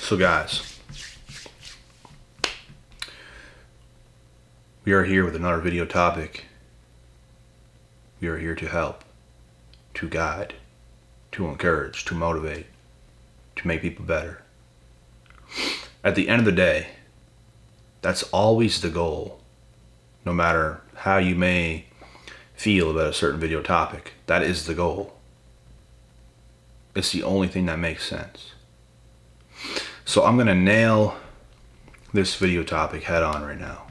So guys, we are here with another video topic. We are here to help, to guide, to encourage, to motivate, to make people better. At the end of the day, that's always the goal. No matter how you may feel about a certain video topic, that is the goal. It's the only thing that makes sense. So I'm going to nail this video topic head on right now.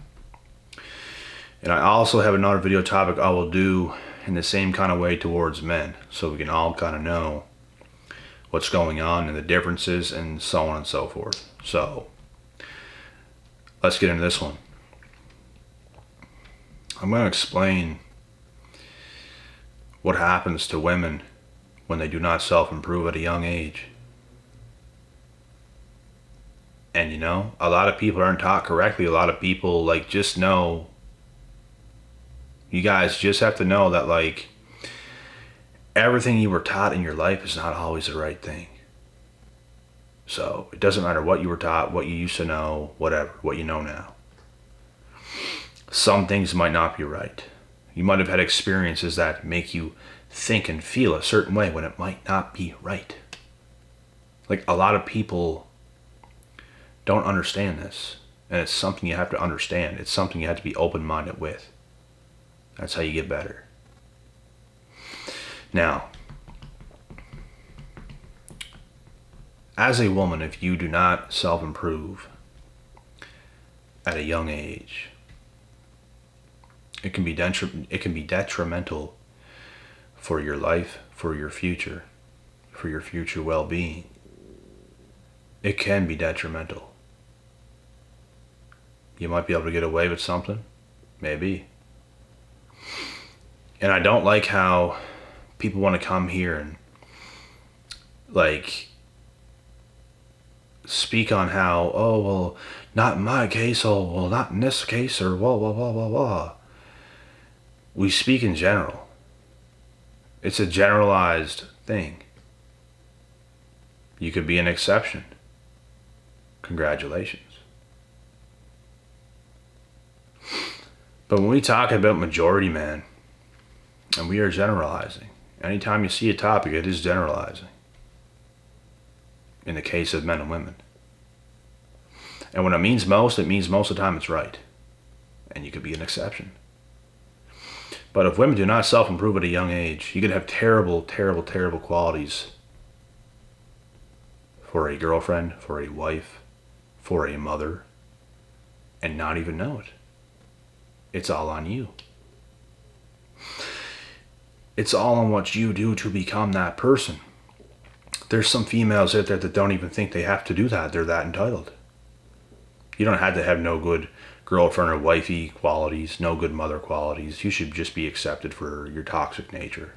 And I also have another video topic I will do in the same kind of way towards men, so we can all kind of know what's going on and the differences and so on and so forth. So let's get into this one. I'm going to explain what happens to women when they do not self-improve at a young age. And you know, a lot of people aren't taught correctly. A lot of people just know, you guys just have to know that everything you were taught in your life is not always the right thing. So it doesn't matter what you were taught, what you used to know, whatever, what you know now. Some things might not be right. You might have had experiences that make you think and feel a certain way when it might not be right. A lot of people don't understand this, and it's something you have to understand. It's something you have to be open-minded with. That's how you get better. Now, as a woman, if you do not self-improve at a young age, it can be detrimental for your life, for your future well-being. It can be detrimental. You might be able to get away with something, maybe. And I don't like how people want to come here and speak on how, oh, well, not in my case, oh, well, not in this case, or blah, blah, blah, blah, blah. We speak in general. It's a generalized thing. You could be an exception. Congratulations. But when we talk about majority man, and we are generalizing, anytime you see a topic, it is generalizing. In the case of men and women. And when it means most of the time it's right. And you could be an exception. But if women do not self-improve at a young age, you could have terrible, terrible, terrible qualities for a girlfriend, for a wife, for a mother, and not even know it. It's all on you. It's all on what you do to become that person. There's some females out there that don't even think they have to do that. They're that entitled. You don't have to have no good girlfriend or wifey qualities, no good mother qualities. You should just be accepted for your toxic nature.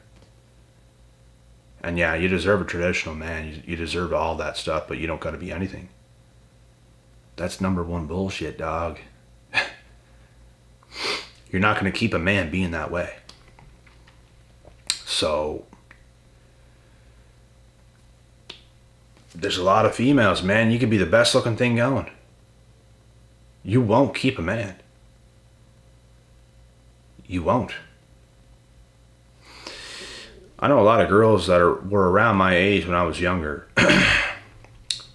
And yeah, you deserve a traditional man. You deserve all that stuff, but you don't got to be anything. That's number one bullshit, dog. You're not going to keep a man being that way. So there's a lot of females, man. You could be the best looking thing going. You won't keep a man. You won't. I know a lot of girls that were around my age when I was younger.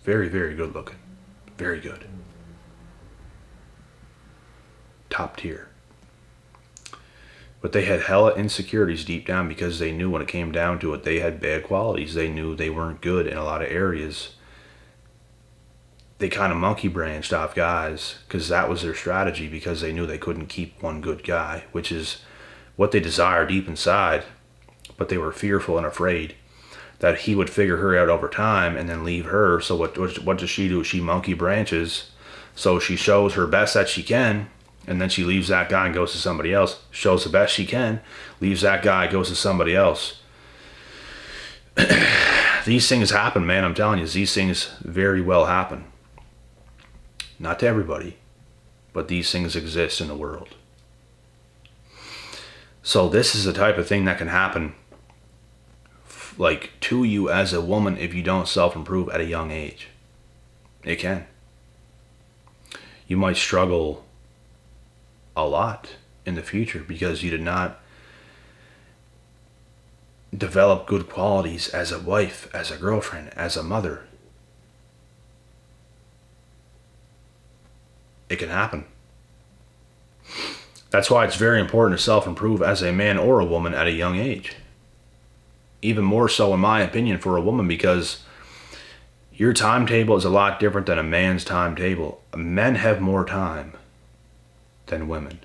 Very, very good looking. Very good. Top tier. But they had hella insecurities deep down because they knew when it came down to it, they had bad qualities. They knew they weren't good in a lot of areas. They kind of monkey branched off guys because that was their strategy, because they knew they couldn't keep one good guy, which is what they desire deep inside. But they were fearful and afraid that he would figure her out over time and then leave her. So what does she do? She monkey branches. So she shows her best that she can, and then she leaves that guy and goes to somebody else. Shows the best she can, leaves that guy, goes to somebody else. These things happen, man. I'm telling you, these things very well happen. Not to everybody, but these things exist in the world. So this is the type of thing that can happen to you as a woman if you don't self-improve at a young age. It can. You might struggle a lot in the future because you did not develop good qualities as a wife, as a girlfriend, as a mother. It can happen. That's why it's very important to self-improve as a man or a woman at a young age. Even more so, in my opinion, for a woman, because your timetable is a lot different than a man's timetable. Men have more time than women.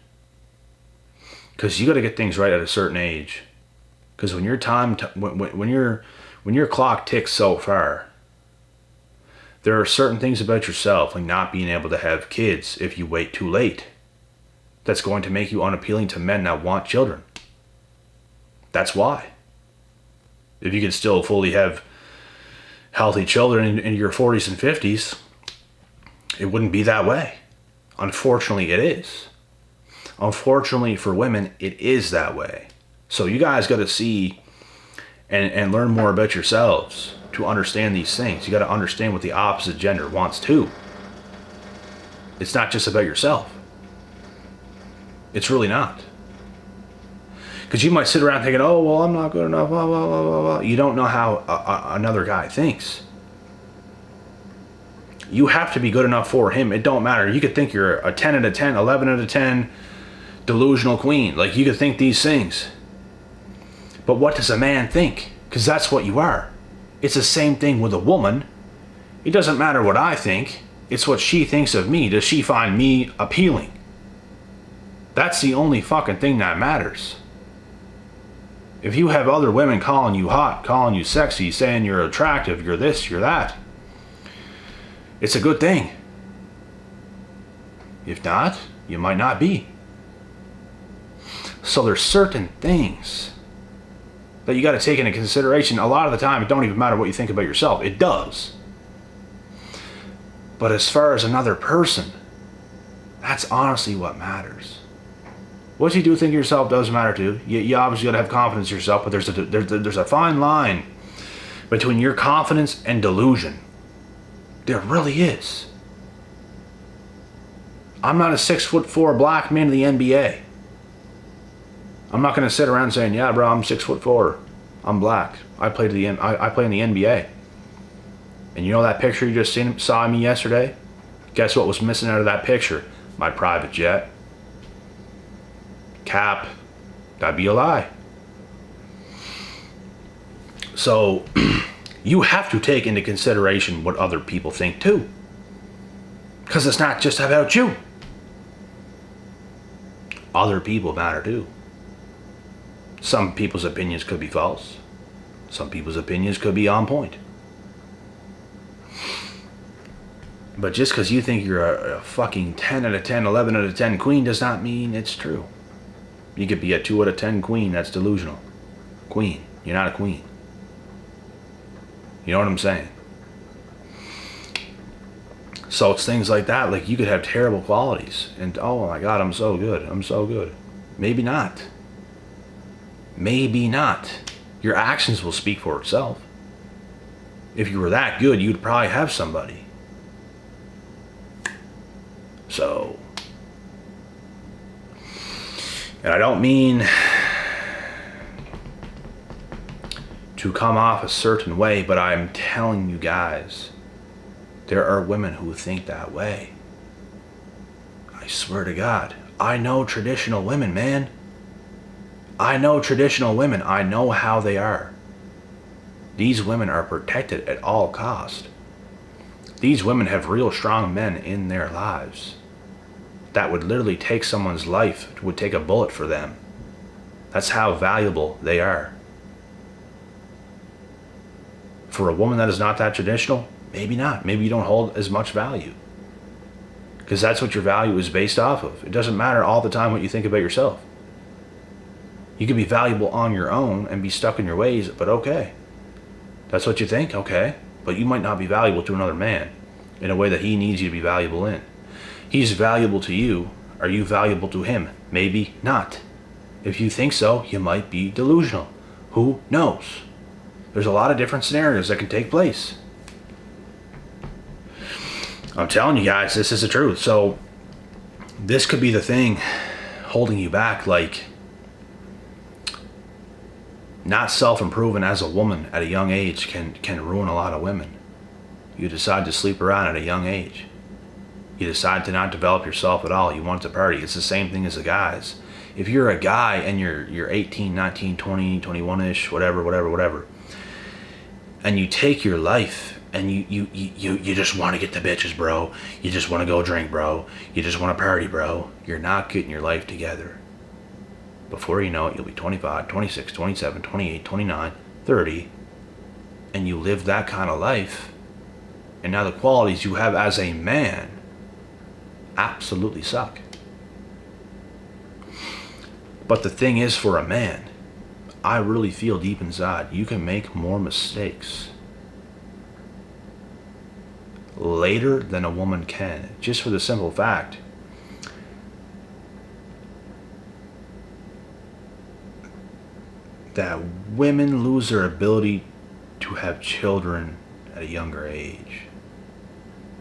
Because you got to get things right at a certain age. Because when your when your clock ticks so far, there are certain things about yourself, like not being able to have kids if you wait too late, that's going to make you unappealing to men that want children. That's why. If you can still fully have healthy children in your 40s and 50s, it wouldn't be that way. Unfortunately, it is. Unfortunately for women, it is that way. So you guys got to see and learn more about yourselves to understand these things. You got to understand what the opposite gender wants too. It's not just about yourself. It's really not. Because you might sit around thinking, oh, well, I'm not good enough, blah, blah, blah, blah, blah. You don't know how another guy thinks. You have to be good enough for him. It don't matter. You could think you're a 10 out of 10, 11 out of 10 delusional queen. Like, you could think these things. But what does a man think? Because that's what you are. It's the same thing with a woman. It doesn't matter what I think. It's what she thinks of me. Does she find me appealing? That's the only fucking thing that matters. If you have other women calling you hot, calling you sexy, saying you're attractive, you're this, you're that, it's a good thing. If not, you might not be. So there's certain things that you got to take into consideration. A lot of the time, it don't even matter what you think about yourself. It does. But as far as another person, that's honestly what matters. What you do think of yourself does matter too. You obviously got to have confidence in yourself, but there's a fine line between your confidence and delusion. There really is. I'm not a 6'4" black man in the NBA. I'm not going to sit around saying, yeah, bro, I'm 6'4". I'm black. I play in the NBA. And you know that picture you just saw me yesterday? Guess what was missing out of that picture? My private jet. Cap. That'd be a lie. So you have to take into consideration what other people think too. Because it's not just about you. Other people matter too. Some people's opinions could be false. Some people's opinions could be on point. But just because you think you're a fucking 10 out of 10, 11 out of 10 queen does not mean it's true. You could be a 2 out of 10 queen. That's delusional. Queen. You're not a queen. You know what I'm saying? So it's things like that. Like, you could have terrible qualities. And, oh my God, I'm so good. I'm so good. Maybe not. Maybe not. Your actions will speak for itself. If you were that good, you'd probably have somebody. So, and I don't mean to come off a certain way, but I'm telling you guys, there are women who think that way. I swear to God. I know traditional women, man. I know traditional women. I know how they are. These women are protected at all cost. These women have real strong men in their lives that would literally take someone's life, would take a bullet for them. That's how valuable they are. For a woman that is not that traditional, maybe not. Maybe you don't hold as much value. Because that's what your value is based off of. It doesn't matter all the time what you think about yourself. You can be valuable on your own and be stuck in your ways, but okay. That's what you think? Okay. But you might not be valuable to another man in a way that he needs you to be valuable in. He's valuable to you. Are you valuable to him? Maybe not. If you think so, you might be delusional. Who knows? There's a lot of different scenarios that can take place. I'm telling you guys, this is the truth. So this could be the thing holding you back, like not self-improving as a woman at a young age can ruin a lot of women. You decide to sleep around at a young age. You decide to not develop yourself at all. You want to party. It's the same thing as the guys. If you're a guy and you're 18, 19, 20, 21-ish, whatever, and you take your life and you just want to get the bitches, bro. You just want to go drink, bro. You just want to party, bro. You're not getting your life together. Before you know it, you'll be 25, 26, 27, 28, 29, 30, and you live that kind of life. And now the qualities you have as a man absolutely suck. But the thing is, for a man, I really feel deep inside you can make more mistakes later than a woman can, just for the simple fact that women lose their ability to have children at a younger age,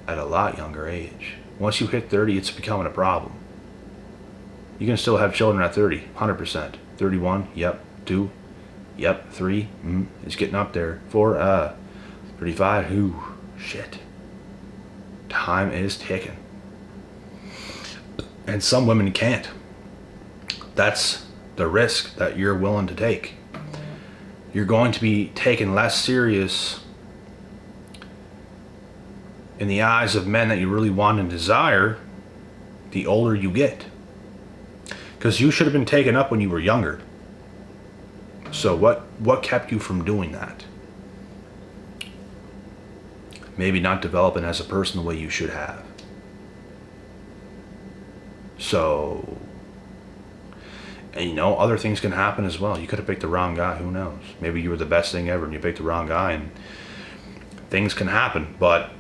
at a lot younger age. Once you hit 30, it's becoming a problem. You can still have children at 30, 100%. 31, yep. 2, yep. 3, it's getting up there. 4, 35, ooh, shit. Time is ticking. And some women can't. That's the risk that you're willing to take. You're going to be taken less serious in the eyes of men that you really want and desire the older you get. Because you should have been taken up when you were younger. So what kept you from doing that? Maybe not developing as a person the way you should have. So, and other things can happen as well. You could have picked the wrong guy, who knows? Maybe you were the best thing ever and you picked the wrong guy, and things can happen. But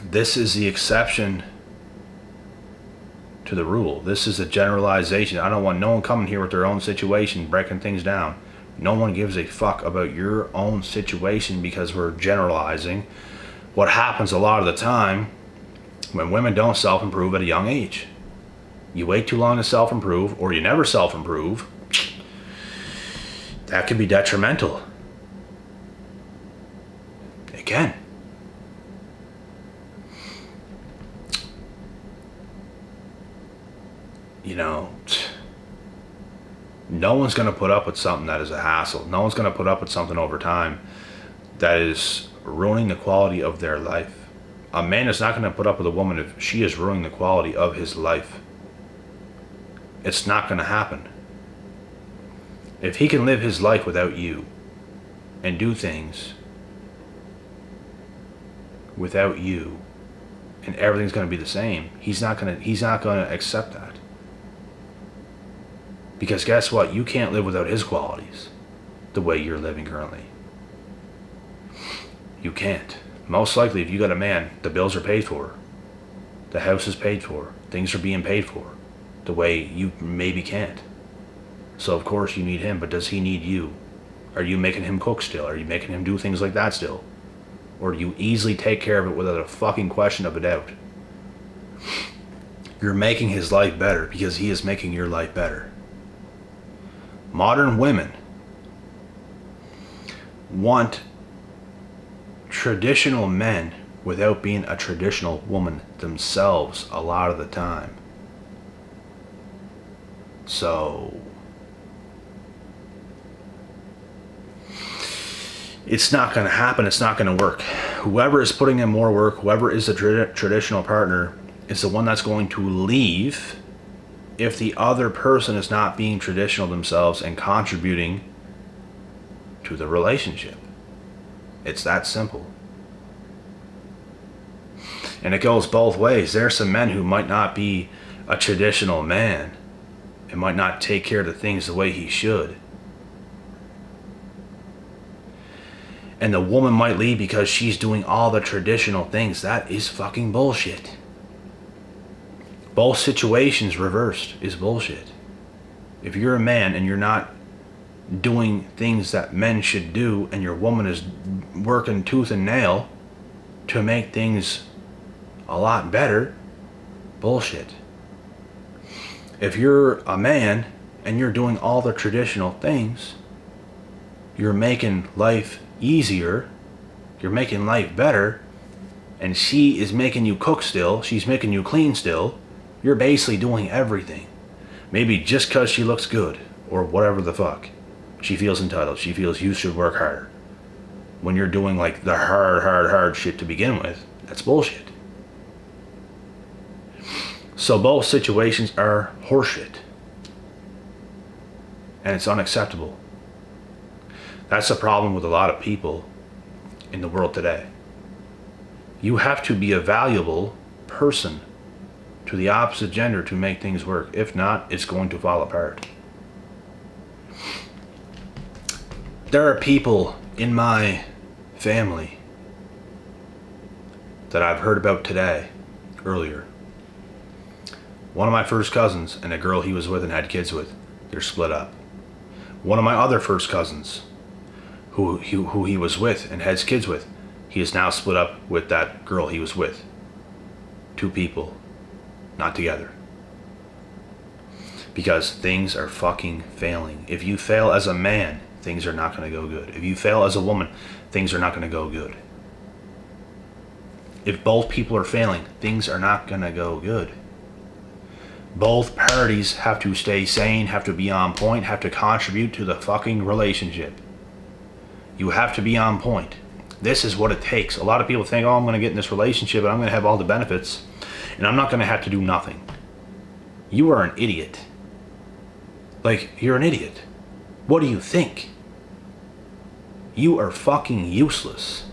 this is the exception to the rule. This is a generalization. I don't want no one coming here with their own situation, breaking things down. No one gives a fuck about your own situation because we're generalizing. What happens a lot of the time when women don't self-improve at a young age. You wait too long to self-improve, or you never self-improve. That can be detrimental. It can. No one's going to put up with something that is a hassle. No one's going to put up with something over time that is ruining the quality of their life. A man is not going to put up with a woman if she is ruining the quality of his life. It's not going to happen. If he can live his life without you and do things without you and everything's going to be the same, he's not going to accept that. Because guess what? You can't live without his qualities the way you're living currently. You can't. Most likely, if you got a man, the bills are paid for, the house is paid for, things are being paid for, the way you maybe can't. So of course you need him, but does he need you? Are you making him cook still? Are you making him do things like that still? Or do you easily take care of it without a fucking question of a doubt? You're making his life better because he is making your life better. Modern women want traditional men without being a traditional woman themselves a lot of the time. So it's not going to happen. It's not going to work. Whoever is putting in more work, whoever is the traditional partner, is the one that's going to leave if the other person is not being traditional themselves and contributing to the relationship. It's that simple. And it goes both ways. There are some men who might not be a traditional man and might not take care of the things the way he should. And the woman might leave because she's doing all the traditional things. That is fucking bullshit. Both situations reversed is bullshit. If you're a man and you're not doing things that men should do, and your woman is working tooth and nail to make things a lot better. Bullshit. If you're a man and you're doing all the traditional things, you're making life easier, you're making life better, and she is making you cook still, she's making you clean still, you're basically doing everything. Maybe just because she looks good, or whatever the fuck. She feels entitled, she feels you should work harder. When you're doing like the hard shit to begin with, that's bullshit. So both situations are horseshit. And it's unacceptable. That's the problem with a lot of people in the world today. You have to be a valuable person to the opposite gender to make things work. If not, it's going to fall apart. There are people in my family that I've heard about today, earlier. One of my first cousins and a girl he was with and had kids with, they're split up. One of my other first cousins, who he was with and has kids with, he is now split up with that girl he was with. Two people, not together. Because things are fucking failing. If you fail as a man, things are not going to go good. If you fail as a woman, things are not going to go good. If both people are failing, things are not going to go good. Both parties have to stay sane, have to be on point, have to contribute to the fucking relationship. You have to be on point. This is what it takes. A lot of people think, oh, I'm going to get in this relationship and I'm going to have all the benefits and I'm not going to have to do nothing. You are an idiot. Like, you're an idiot. What do you think? You are fucking useless.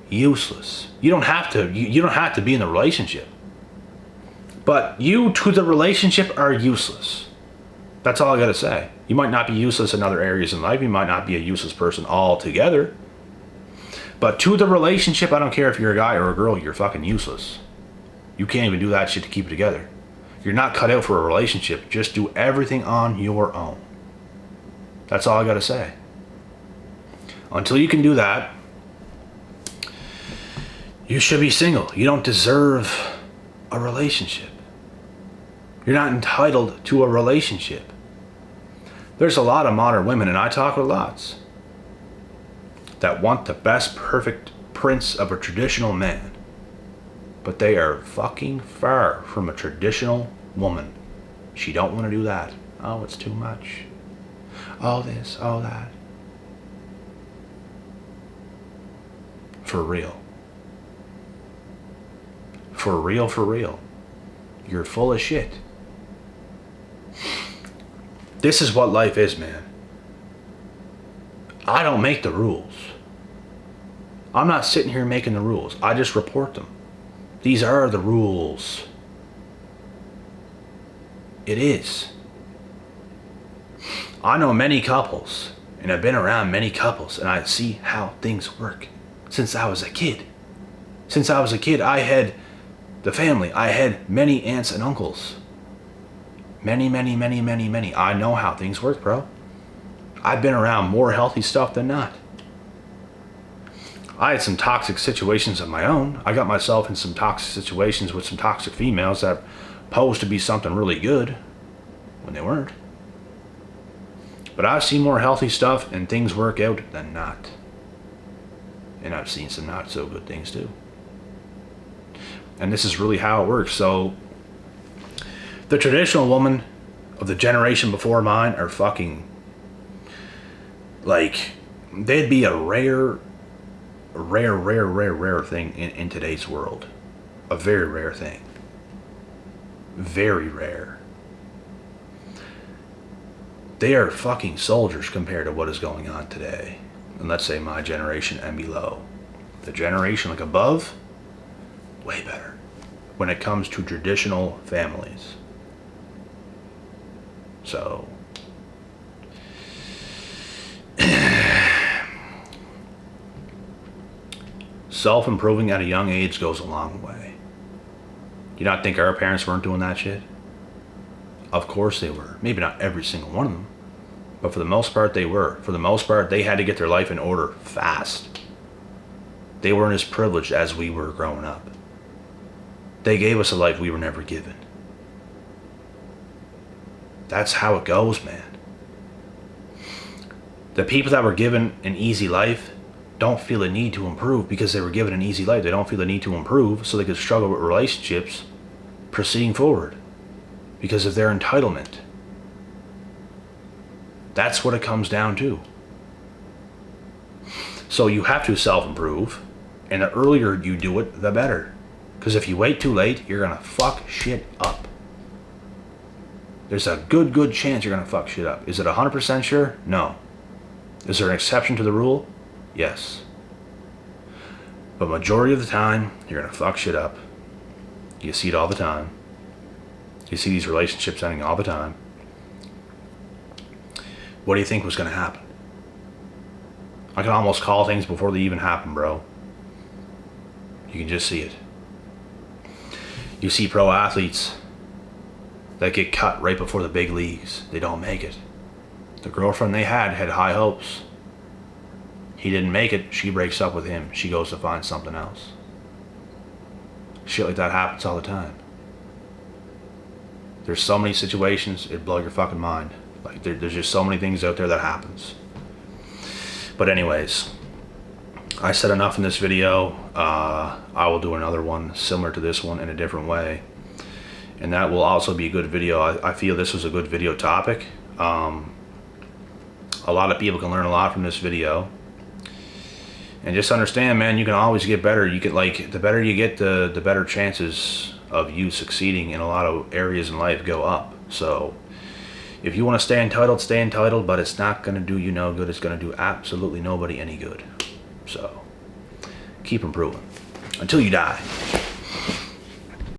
Useless. You don't have to be in the relationship. But you to the relationship are useless. That's all I gotta say. You might not be useless in other areas in life. You might not be a useless person altogether. But to the relationship, I don't care if you're a guy or a girl, you're fucking useless. You can't even do that shit to keep it together. You're not cut out for a relationship. Just do everything on your own. That's all I gotta say. Until you can do that, you should be single. You don't deserve a relationship. You're not entitled to a relationship. There's a lot of modern women, and I talk with lots, that want the best perfect prince of a traditional man. But they are fucking far from a traditional woman. She don't want to do that. Oh, it's too much. All this, all that. For real. For real, for real. You're full of shit. This is what life is, man. I don't make the rules. I'm not sitting here making the rules. I just report them. These are the rules. It is. I know many couples, and I've been around many couples, and I see how things work since I was a kid. Since I was a kid, I had the family. I had many aunts and uncles. Many. I know how things work, bro. I've been around more healthy stuff than not. I had some toxic situations of my own. I got myself in some toxic situations with some toxic females that posed to be something really good when they weren't. But I've seen more healthy stuff and things work out than not. And I've seen some not so good things too. And this is really how it works. So the traditional woman of the generation before mine are fucking, like, they'd be a rare thing in today's world. A very rare thing. Very rare. They are fucking soldiers compared to what is going on today. And let's say my generation and below. The generation like above, way better when it comes to traditional families. So self-improving at a young age goes a long way. You not think our parents weren't doing that shit? Of course they were. Maybe not every single one of them, but for the most part they were. For the most part, they had to get their life in order fast. They weren't as privileged as we were growing up. They gave us a life we were never given. That's how it goes, man. The people that were given an easy life don't feel a need to improve because they were given an easy life. They don't feel a need to improve so they could struggle with relationships proceeding forward because of their entitlement. That's what it comes down to. So you have to self-improve, and the earlier you do it, the better. Because if you wait too late, you're going to fuck shit up. There's a good chance you're going to fuck shit up. Is it 100% sure? No. Is there an exception to the rule? Yes. But majority of the time, you're going to fuck shit up. You see it all the time. You see these relationships ending all the time. What do you think was going to happen? I can almost call things before they even happen, bro. You can just see it. You see pro athletes that get cut right before the big leagues. They don't make it. The girlfriend they had high hopes. He didn't make it. She breaks up with him. She goes to find something else. Shit like that happens all the time. There's so many situations, it'd blow your fucking mind. Like there's just so many things out there that happens. But anyways, I said enough in this video. I will do another one similar to this one in a different way. And that will also be a good video. I feel this was a good video topic. A lot of people can learn a lot from this video. And just understand, man, you can always get better. You can, like, the better you get, the better chances of you succeeding in a lot of areas in life go up. So if you want to stay entitled, but it's not going to do you no good. It's going to do absolutely nobody any good. So keep improving until you die.